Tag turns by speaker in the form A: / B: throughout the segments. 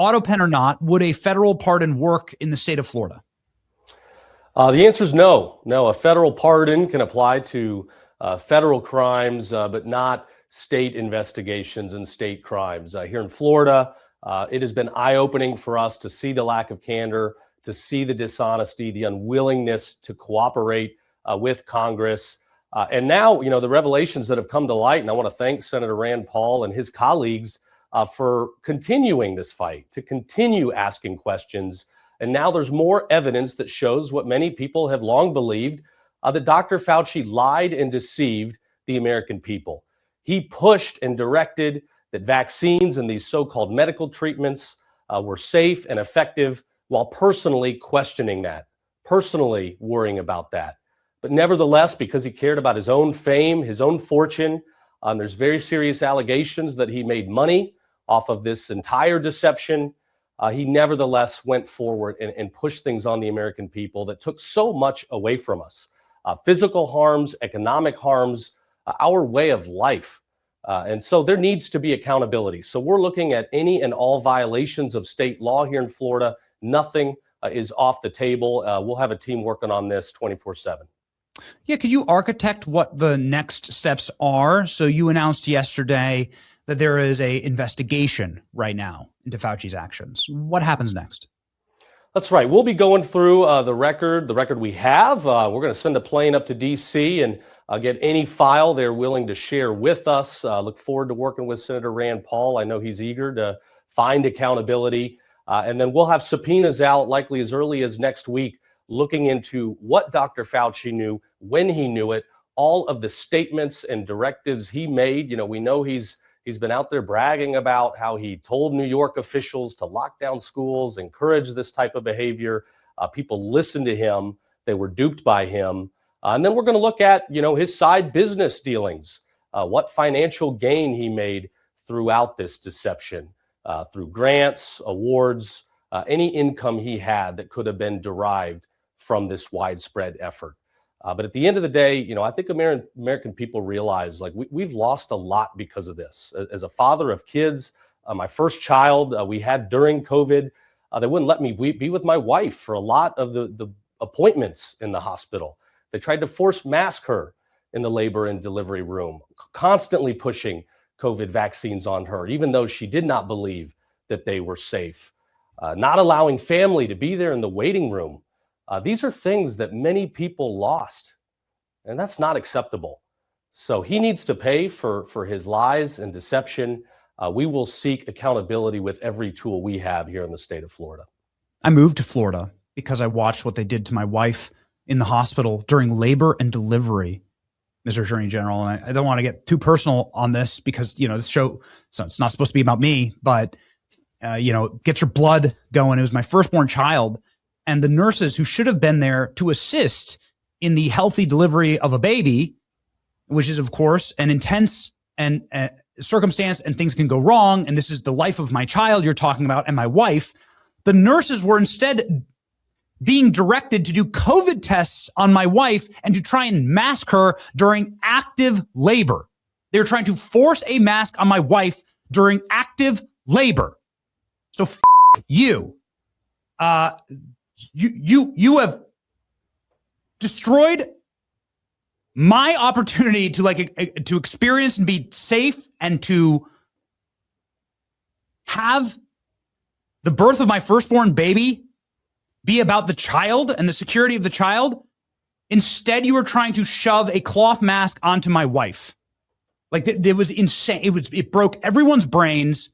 A: auto pen or not, would a federal pardon work in the state of Florida?
B: The answer is no. No, a federal pardon can apply to federal crimes, but not state investigations and state crimes. Here in Florida, it has been eye-opening for us to see the lack of candor, to see the dishonesty, the unwillingness to cooperate with Congress. And now, the revelations that have come to light, and I want to thank Senator Rand Paul and his colleagues for continuing this fight, to continue asking questions. And now there's more evidence that shows what many people have long believed, that Dr. Fauci lied and deceived the American people. He pushed and directed that vaccines and these so-called medical treatments were safe and effective, while personally questioning that, personally worrying about that. But nevertheless, because he cared about his own fame, his own fortune, there's very serious allegations that he made money off of this entire deception. He nevertheless went forward and pushed things on the American people that took so much away from us. Physical harms, economic harms, our way of life. And so there needs to be accountability. So we're looking at any and all violations of state law here in Florida. Nothing is off the table. We'll have a team working on this 24/7.
A: Yeah, could you architect what the next steps are? So you announced yesterday that there is a investigation right now into Fauci's actions. What happens next?
B: That's right. We'll be going through the record we have. We're going to send a plane up to D.C. and get any file they're willing to share with us. Look forward to working with Senator Rand Paul. I know he's eager to find accountability. And then we'll have subpoenas out likely as early as next week, looking into what Dr. Fauci knew, when he knew it, all of the statements and directives he made. We know he's been out there bragging about how he told New York officials to lock down schools, encourage this type of behavior. People listened to him. They were duped by him. And then we're going to look at, his side business dealings, what financial gain he made throughout this deception, through grants, awards, any income he had that could have been derived from this widespread effort. But at the end of the day, I think American people realize we've lost a lot because of this. As a father of kids, my first child we had during COVID, they wouldn't let me be with my wife for a lot of the appointments in the hospital. They tried to force mask her in the labor and delivery room, constantly pushing COVID vaccines on her, even though she did not believe that they were safe. Not allowing family to be there in the waiting room. These are things that many people lost, and that's not acceptable. So he needs to pay for his lies and deception. We will seek accountability with every tool we have here in the state of Florida.
A: I moved to Florida because I watched what they did to my wife in the hospital during labor and delivery, Mr. Attorney General. And I don't want to get too personal on this because, this show, so it's not supposed to be about me, but, get your blood going. It was my firstborn child. And the nurses who should have been there to assist in the healthy delivery of a baby, which is, of course, an intense and circumstance, and things can go wrong. And this is the life of my child you're talking about and my wife. The nurses were instead being directed to do COVID tests on my wife and to try and mask her during active labor. They were trying to force a mask on my wife during active labor. So you. You have destroyed my opportunity to experience and be safe and to have the birth of my firstborn baby be about the child and the security of the child. Instead, you are trying to shove a cloth mask onto my wife. It was insane. It broke everyone's brains.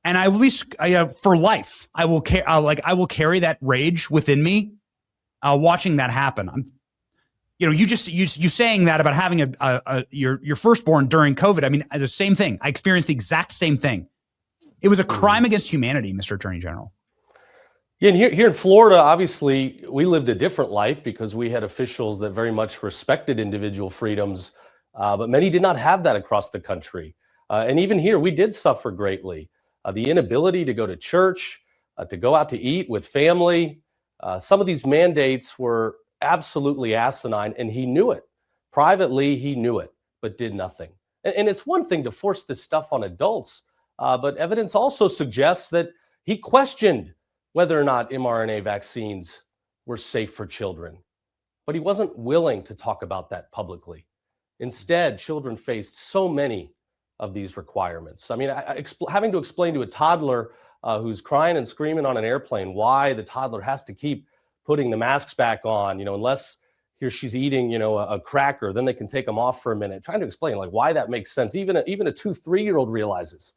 A: And I at least for life, I will carry that rage within me, watching that happen. You saying that about having your firstborn during COVID. I mean, the same thing. I experienced the exact same thing. It was a crime against humanity, Mr. Attorney General.
B: Yeah, and here in Florida, obviously, we lived a different life because we had officials that very much respected individual freedoms, but many did not have that across the country. And even here, we did suffer greatly. The inability to go to church, to go out to eat with family. Some of these mandates were absolutely asinine, and he knew it. Privately, he knew it, but did nothing. And it's one thing to force this stuff on adults, but evidence also suggests that He questioned whether or not mRNA vaccines were safe for children, but he wasn't willing to talk about that publicly. Instead, children faced so many of these requirements. I mean, having to explain to a toddler who's crying and screaming on an airplane why the toddler has to keep putting the masks back on, unless he or she's eating, a cracker, then they can take them off for a minute. Trying to explain like why that makes sense. Even a 2-3-year-old realizes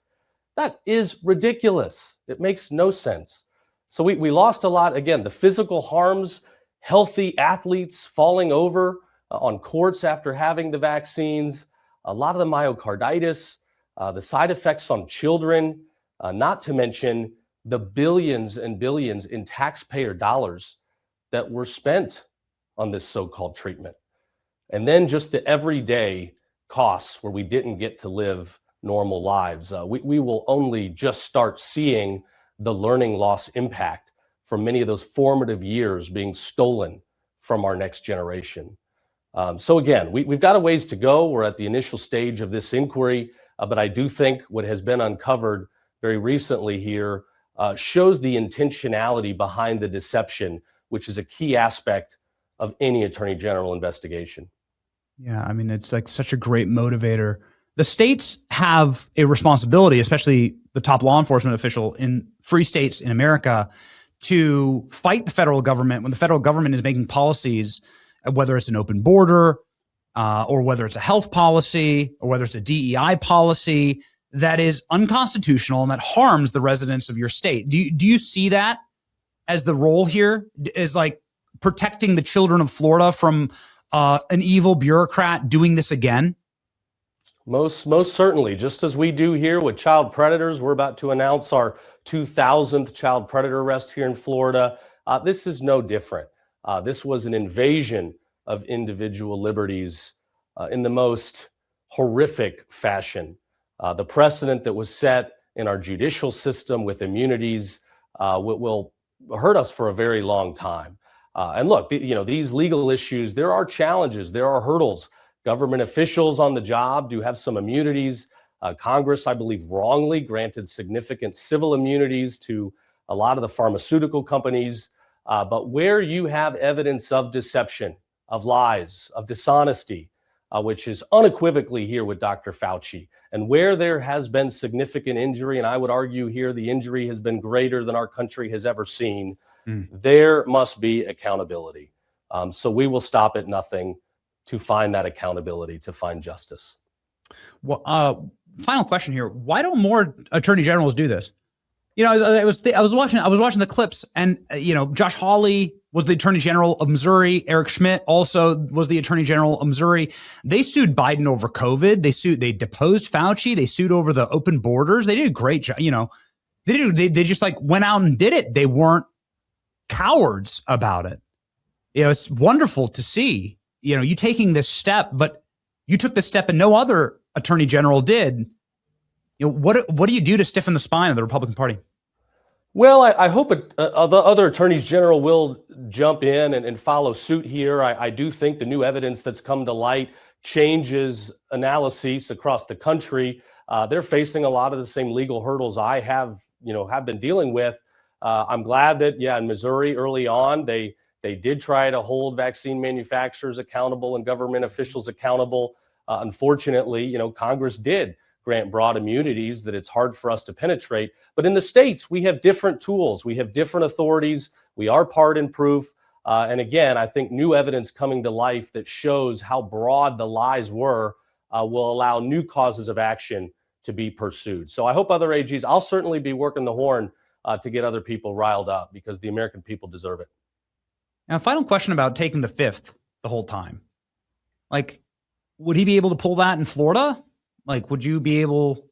B: that is ridiculous. It makes no sense. So we lost a lot. Again, the physical harms, healthy athletes falling over on courts after having the vaccines, a lot of the myocarditis, the side effects on children, not to mention the billions and billions in taxpayer dollars that were spent on this so-called treatment. And then just the everyday costs where we didn't get to live normal lives. We will only just start seeing the learning loss impact from many of those formative years being stolen from our next generation. So again, we've got a ways to go. We're at the initial stage of this inquiry, but I do think what has been uncovered very recently here shows the intentionality behind the deception, which is a key aspect of any attorney general investigation.
A: Yeah, I mean, it's like such a great motivator. The states have a responsibility, especially the top law enforcement official in free states in America, to fight the federal government when the federal government is making policies, whether it's an open border or whether it's a health policy or whether it's a DEI policy that is unconstitutional and that harms the residents of your state. Do you see that as the role here, is like protecting the children of Florida from an evil bureaucrat doing this again?
B: Most certainly. Just as we do here with child predators, we're about to announce our 2000th child predator arrest here in Florida. This is no different. This was an invasion of individual liberties in the most horrific fashion. The precedent that was set in our judicial system with immunities will hurt us for a very long time. And look, these legal issues, there are challenges, there are hurdles. Government officials on the job do have some immunities. Congress, I believe, wrongly granted significant civil immunities to a lot of the pharmaceutical companies. But where you have evidence of deception, of lies, of dishonesty, which is unequivocally here with Dr. Fauci, and where there has been significant injury, and I would argue here the injury has been greater than our country has ever seen, there must be accountability. So we will stop at nothing to find that accountability, to find justice.
A: Well, final question here: why don't more attorney generals do this? I was watching the clips, and Josh Hawley was the attorney general of Missouri. Eric Schmidt also was the attorney general of Missouri. They sued Biden over COVID. They deposed Fauci. They sued over the open borders. They did a great job. They just like went out and did it. They weren't cowards about it. It's wonderful to see. You taking this step, but you took this step and no other attorney general did. What do you do to stiffen the spine of the Republican Party?
B: Well, I hope other attorneys general will jump in and follow suit here. I do think the new evidence that's come to light changes analyses across the country. They're facing a lot of the same legal hurdles I have been dealing with. I'm glad that, in Missouri early on, they did try to hold vaccine manufacturers accountable and government officials accountable. Unfortunately, Congress did grant broad immunities that it's hard for us to penetrate. But in the states, we have different tools. We have different authorities. We are pardon proof. And again, I think new evidence coming to life that shows how broad the lies were will allow new causes of action to be pursued. So I hope other AGs, I'll certainly be working the horn to get other people riled up because the American people deserve it.
A: Now, final question about taking the fifth the whole time. Like, would he be able to pull that in Florida? Like, would you be able,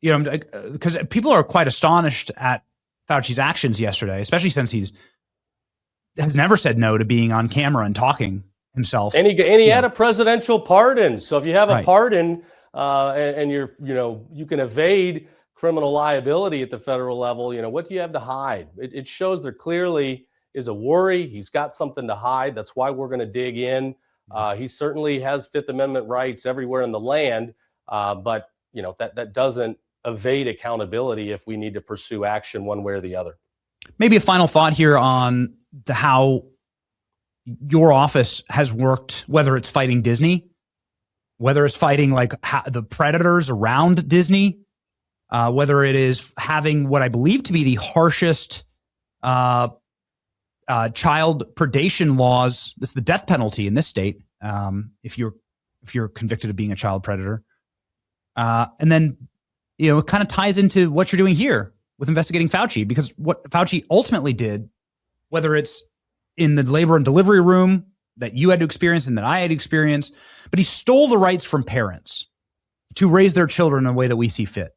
A: because people are quite astonished at Fauci's actions yesterday, especially since he has never said no to being on camera and talking himself.
B: And he had a presidential pardon. So if you have a pardon and you can evade criminal liability at the federal level, what do you have to hide? It shows there clearly is a worry. He's got something to hide. That's why we're going to dig in. He certainly has Fifth Amendment rights everywhere in the land, but that doesn't evade accountability if we need to pursue action one way or the other.
A: Maybe a final thought here on how your office has worked, whether it's fighting Disney, whether it's fighting like the predators around Disney, whether it is having what I believe to be the harshest child predation laws. This is the death penalty in this state if you're convicted of being a child predator. And then, it kind of ties into what you're doing here with investigating Fauci, because what Fauci ultimately did, whether it's in the labor and delivery room that you had to experience and that I had to experience, but he stole the rights from parents to raise their children in a way that we see fit.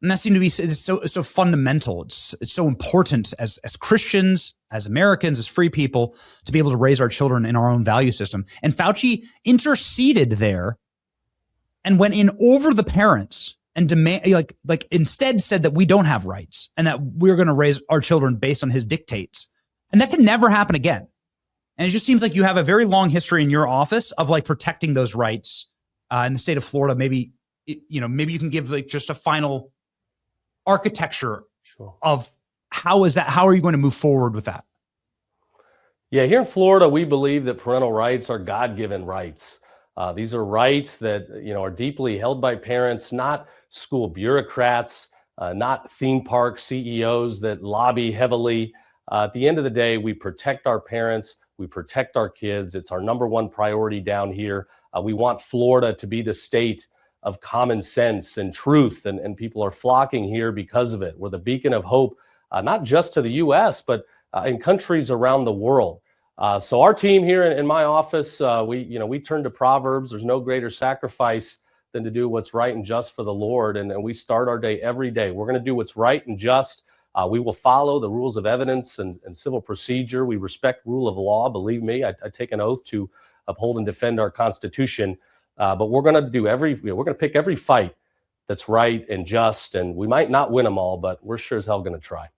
A: And that seemed to be so fundamental. It's so important as Christians, as Americans, as free people, to be able to raise our children in our own value system. And Fauci interceded there and went in over the parents and instead said that we don't have rights and that we're going to raise our children based on his dictates. And that can never happen again. And it just seems like you have a very long history in your office of protecting those rights in the state of Florida. Maybe you can give just a final architecture of how are you going to move forward with that?
B: Yeah, here in Florida, we believe that parental rights are God-given rights. These are rights that are deeply held by parents, not school bureaucrats, not theme park CEOs that lobby heavily. At the end of the day, we protect our parents, we protect our kids. It's our number one priority down here. We want Florida to be the state of common sense and truth, and people are flocking here because of it. We're the beacon of hope, not just to the U.S., but in countries around the world. So our team here in my office, we turn to Proverbs. There's no greater sacrifice than to do what's right and just for the Lord. And we start our day every day. We're going to do what's right and just. We will follow the rules of evidence and civil procedure. We respect rule of law. Believe me, I take an oath to uphold and defend our Constitution. But we're going to we're going to pick every fight that's right and just. And we might not win them all, but we're sure as hell going to try.